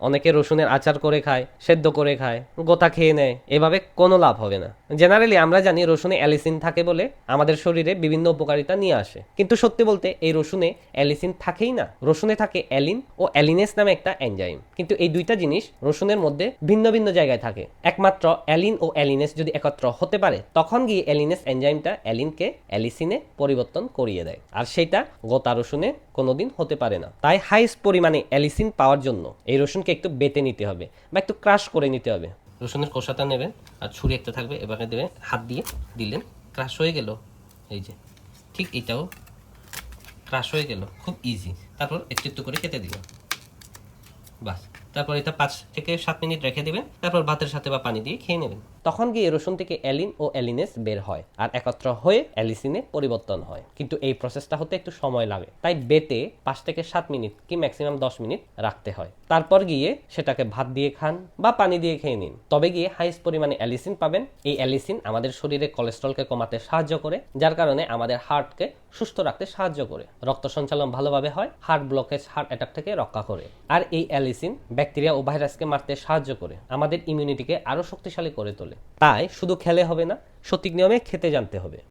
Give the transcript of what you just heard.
অনেকে রসুনের আচার করে খায়, সেদ্ধ করে খায়, গোটা খেয়ে নেয়, এভাবে কোনো লাভ হবে না। জেনারেলি আমরা জানি রসুনে অ্যালিসিন থাকে বলে আমাদের শরীরে বিভিন্ন উপকারিতা নিয়ে আসে, কিন্তু সত্যি বলতে এই রসুনে অ্যালিসিন থাকেই না। রসুনে থাকে অ্যালিন ও অ্যালিনেস নামে একটা এনজাইম, কিন্তু এই দুইটা জিনিস রসুনের মধ্যে ভিন্ন ভিন্ন জায়গায় থাকে। একমাত্র অ্যালিন ও অ্যালিনেস যদি একত্র হতে পারে তখন গিয়ে অ্যালিনেস এনজাইমটা অ্যালিনকে অ্যালিসিনে পরিবর্তন করিয়ে দেয়, আর সেটা গোটা রসুনে কোনোদিন হতে পারে না। তাই হাইস্ট পরিমাণে অ্যালিসিন পাওয়ার জন্য এই রসুনকে একটু বেটে নিতে হবে বা একটু ক্রাশ করে নিতে হবে। রসুনের খোসাটা নেবেন আর ছুরি একটা থাকবে, এভাবে দেবেন, হাত দিয়ে দিলেন, ক্রাশ হয়ে গেল। এই যে ঠিক এটাও ক্রাশ হয়ে গেল, খুব ইজি। তারপর একটু একটু করে কেটে দিবেন, বাস। তারপর এটা 5 থেকে 7 মিনিট রেখে দিবেন, তারপর ভাতের সাথে বা পানি দিয়ে খেয়ে নেবেন। তখন গিয়ে রসুন থেকে অ্যালিন ও অ্যালিনেস বের হয় আর একত্র হয়ে অ্যালিসিনে পরিবর্তন হয়, কিন্তু এই প্রসেসটা হতে একটু সময় লাগে। তাই বেটে 5 থেকে 7 মিনিট কি ম্যাক্সিমাম 10 মিনিট রাখতে হয়। তারপর গিয়ে সেটাকে ভাত দিয়ে খান বা পানি দিয়ে খেয়ে নিন, তবে গিয়ে হাইস্ট পরিমাণে অ্যালিসিন পাবেন। এই অ্যালিসিন আমাদের শরীরে কোলেস্ট্রলকে কমাতে সাহায্য করে, যার কারণে আমাদের হার্টকে সুস্থ রাখতে সাহায্য করে, রক্ত সঞ্চালন ভালোভাবে হয়, হার্ট ব্লকেজ, হার্ট অ্যাটাক থেকে রক্ষা করে। আর এই অ্যালিসিন ব্যাকটেরিয়া ও ভাইরাসকে মারতে সাহায্য করে, আমাদের ইমিউনিটিকে আরো শক্তিশালী করে তোলে। তাই শুধু খেলে হবে না, সঠিক নিয়মে খেতে জানতে হবে।